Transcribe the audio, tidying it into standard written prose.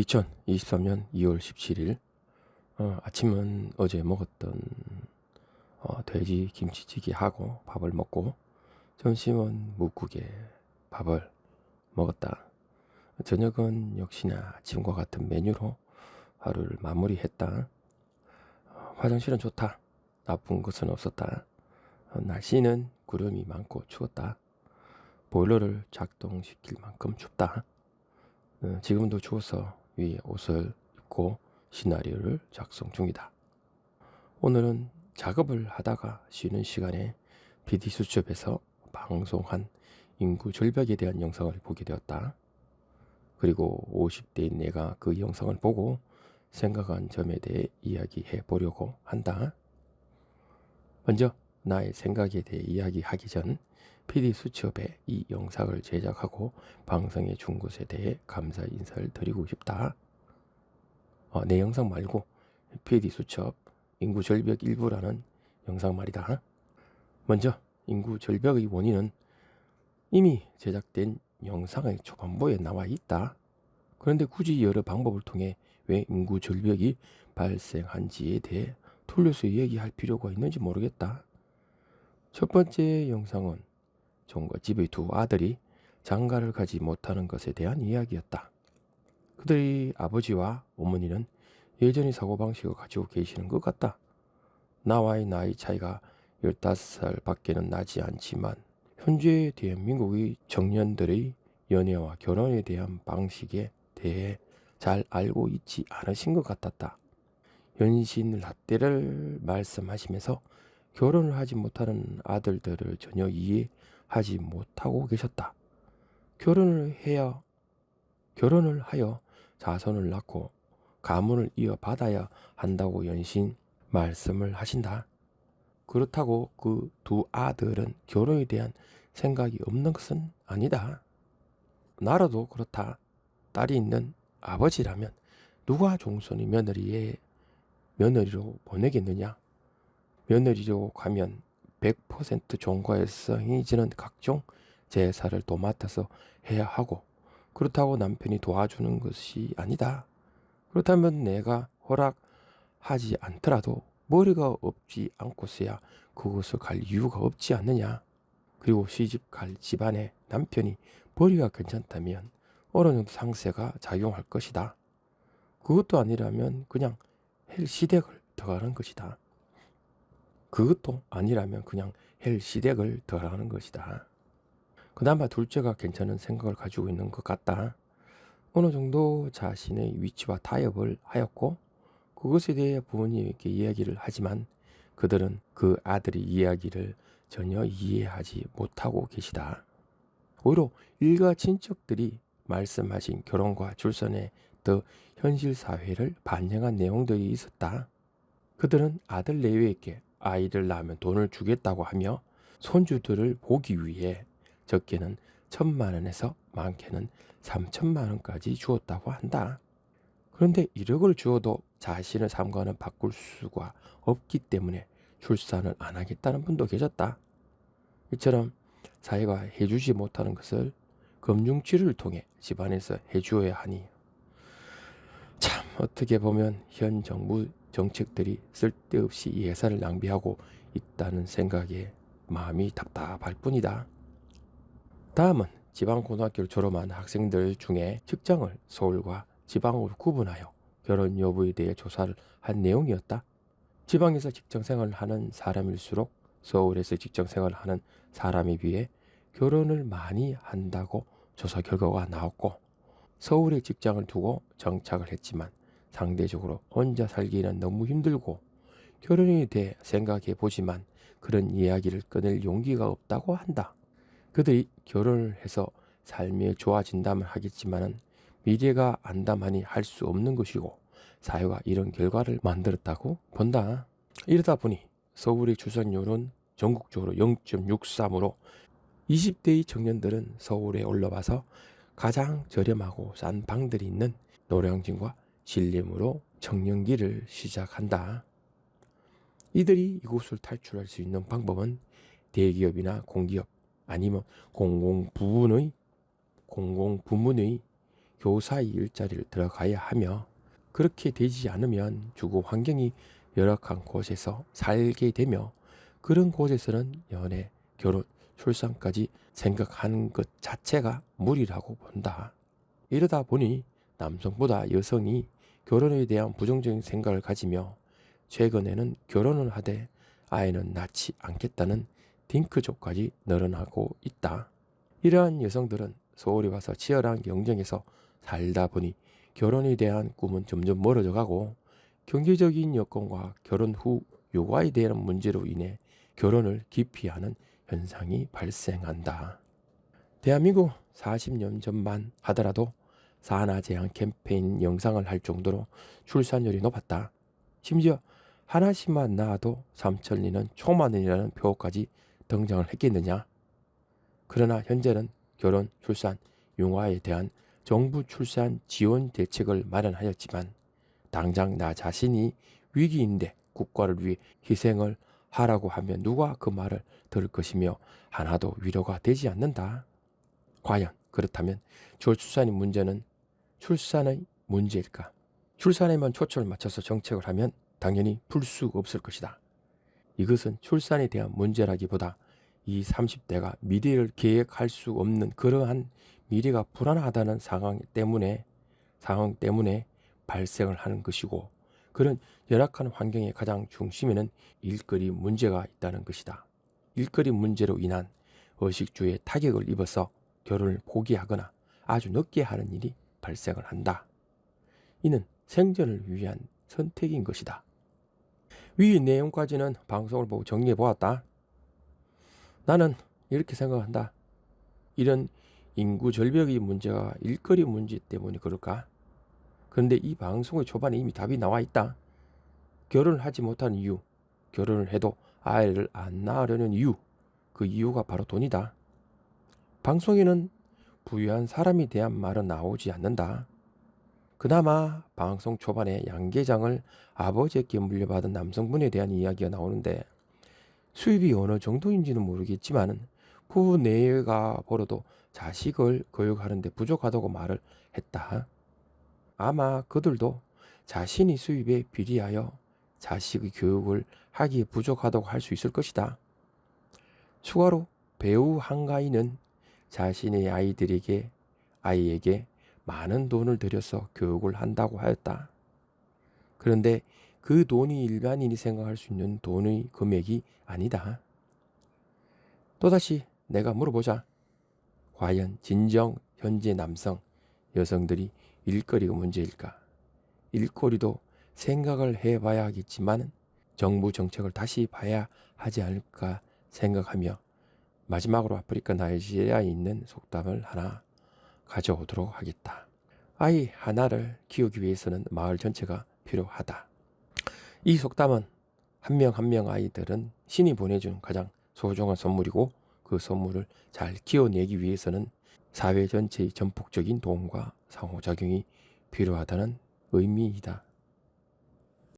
2023년 2월 17일 아침은 어제 먹었던 돼지 김치찌개하고 밥을 먹고, 점심은 묵국에 밥을 먹었다. 저녁은 역시나 아침과 같은 메뉴로 하루를 마무리했다. 화장실은 좋다. 나쁜 것은 없었다. 날씨는 구름이 많고 추웠다. 보일러를 작동시킬 만큼 춥다. 지금도 추워서 위에 옷을 입고 시나리오를 작성 중이다. 오늘은 작업을 하다가 쉬는 시간에 PD수첩에서 방송한 인구 절벽에 대한 영상을 보게 되었다. 그리고 50대인 내가 그 영상을 보고 생각한 점에 대해 이야기해 보려고 한다. 먼저 나의 생각에 대해 이야기하기 전 PD수첩에 이 영상을 제작하고 방송해 준 것에 대해 감사 인사를 드리고 싶다. 내 영상 말고 PD수첩 인구 절벽 일부라는 영상 말이다. 먼저 인구 절벽의 원인은 이미 제작된 영상의 초반부에 나와 있다. 그런데 굳이 여러 방법을 통해 왜 인구 절벽이 발생한지에 대해 돌려서 이야기할 필요가 있는지 모르겠다. 첫 번째 영상은 종과 집의 두 아들이 장가를 가지 못하는 것에 대한 이야기였다. 그들의 아버지와 어머니는 예전의 사고방식을 가지고 계시는 것 같다. 나와의 나이 차이가 15살 밖에는 나지 않지만 현재 대한민국의 청년들의 연애와 결혼에 대한 방식에 대해 잘 알고 있지 않으신 것 같았다. 연신 라떼를 말씀하시면서 결혼을 하지 못하는 아들들을 전혀 이해하지 못하고 계셨다. 결혼을 하여 자손을 낳고 가문을 이어받아야 한다고 연신 말씀을 하신다. 그렇다고 그 두 아들은 결혼에 대한 생각이 없는 것은 아니다. 나라도 그렇다. 딸이 있는 아버지라면 누가 종손이 며느리로 보내겠느냐? 며느리로 가면 100% 종과에서 행해지는 각종 제사를 도맡아서 해야 하고, 그렇다고 남편이 도와주는 것이 아니다. 그렇다면 내가 허락하지 않더라도 머리가 없지 않고서야 그곳을 갈 이유가 없지 않느냐. 그리고 시집 갈 집안에 남편이 머리가 괜찮다면 어느 정도 상세가 작용할 것이다. 그것도 아니라면 그냥 헬시댁을 더가는 것이다. 그나마 둘째가 괜찮은 생각을 가지고 있는 것 같다. 어느 정도 자신의 위치와 타협을 하였고, 그것에 대해 부모님에게 이야기를 하지만 그들은 그 아들의 이야기를 전혀 이해하지 못하고 계시다. 오히려 일가 친척들이 말씀하신 결혼과 출산의 더 현실 사회를 반영한 내용들이 있었다. 그들은 아들 내외에게 아이를 낳으면 돈을 주겠다고 하며 손주들을 보기 위해 적게는 1,000만 원에서 많게는 3,000만 원까지 주었다고 한다. 그런데 1억을 주어도 자신의 삶과는 바꿀 수가 없기 때문에 출산을 안 하겠다는 분도 계셨다. 이처럼 사회가 해주지 못하는 것을 금융치료를 통해 집안에서 해주어야 하니, 참 어떻게 보면 현 정부 정책들이 쓸데없이 예산을 낭비하고 있다는 생각에 마음이 답답할 뿐이다. 다음은 지방고등학교를 졸업한 학생들 중에 직장을 서울과 지방으로 구분하여 결혼 여부에 대해 조사를 한 내용이었다. 지방에서 직장생활을 하는 사람일수록 서울에서 직장생활을 하는 사람에 비해 결혼을 많이 한다고 조사 결과가 나왔고, 서울에 직장을 두고 정착을 했지만 상대적으로 혼자 살기는 너무 힘들고 결혼에 대해 생각해 보지만 그런 이야기를 꺼낼 용기가 없다고 한다. 그들이 결혼을 해서 삶이 좋아진다면 하겠지만은 미래가 암담하니 할 수 없는 것이고 사회가 이런 결과를 만들었다고 본다. 이러다 보니 서울의 출산율은 전국적으로 0.63으로 20대의 청년들은 서울에 올라와서 가장 저렴하고 싼 방들이 있는 노량진과 신림으로 청년기를 시작한다. 이들이 이곳을 탈출할 수 있는 방법은 대기업이나 공기업 아니면 공공부문의 교사의 일자리를 들어가야 하며 그렇게 되지 않으면 주거 환경이 열악한 곳에서 살게 되며 그런 곳에서는 연애, 결혼, 출산까지 생각하는 것 자체가 무리라고 본다. 이러다 보니 남성보다 여성이 결혼에 대한 부정적인 생각을 가지며 최근에는 결혼을 하되 아이는 낳지 않겠다는 딩크족까지 늘어나고 있다. 이러한 여성들은 서울에 와서 치열한 경쟁에서 살다 보니 결혼에 대한 꿈은 점점 멀어져 가고 경제적인 여건과 결혼 후 육아에 대한 문제로 인해 결혼을 기피하는 현상이 발생한다. 대한민국 40년 전만 하더라도 산하 제한 캠페인 영상을 할 정도로 출산율이 높았다. 심지어 하나씩만 낳아도 3천리는 초만원이라는 표까지 등장을 했겠느냐. 그러나 현재는 결혼, 출산, 육아에 대한 정부 출산 지원 대책을 마련하였지만 당장 나 자신이 위기인데 국가를 위해 희생을 하라고 하면 누가 그 말을 들을 것이며 하나도 위로가 되지 않는다. 과연 그렇다면 저출산의 문제는 출산의 문제일까? 출산에만 초점을 맞춰서 정책을 하면 당연히 풀 수 없을 것이다. 이것은 출산에 대한 문제라기보다 이 30대가 미래를 계획할 수 없는 그러한 미래가 불안하다는 상황 때문에 발생을 하는 것이고 그런 열악한 환경의 가장 중심에는 일거리 문제가 있다는 것이다. 일거리 문제로 인한 의식주에 타격을 입어서 결혼을 포기하거나 아주 늦게 하는 일이 발생을 한다. 이는 생존을 위한 선택인 것이다. 위 내용까지는 방송을 보고 정리해 보았다. 나는 이렇게 생각한다. 이런 인구 절벽의 문제가 일거리 문제 때문에 그럴까? 그런데 이 방송의 초반에 이미 답이 나와 있다. 결혼을 하지 못하는 이유, 결혼을 해도 아이를 안 낳으려는 이유, 그 이유가 바로 돈이다. 방송에는 부유한 사람에 대한 말은 나오지 않는다. 그나마 방송 초반에 양계장을 아버지에게 물려받은 남성분에 대한 이야기가 나오는데 수입이 어느 정도인지는 모르겠지만 그 내가 벌어도 자식을 교육하는 데 부족하다고 말을 했다. 아마 그들도 자신이 수입에 비례하여 자식의 교육을 하기에 부족하다고 할 수 있을 것이다. 추가로 배우 한가인은 자신의 아이에게 많은 돈을 들여서 교육을 한다고 하였다. 그런데 그 돈이 일반인이 생각할 수 있는 돈의 금액이 아니다. 또다시 내가 물어보자. 과연 진정 현재 남성, 여성들이 일거리가 문제일까? 일거리도 생각을 해봐야 하겠지만 정부 정책을 다시 봐야 하지 않을까 생각하며 마지막으로 아프리카 나이지리아에 있는 속담을 하나 가져오도록 하겠다. 아이 하나를 키우기 위해서는 마을 전체가 필요하다. 이 속담은 한 명 한 명 아이들은 신이 보내준 가장 소중한 선물이고 그 선물을 잘 키워내기 위해서는 사회 전체의 전폭적인 도움과 상호작용이 필요하다는 의미이다.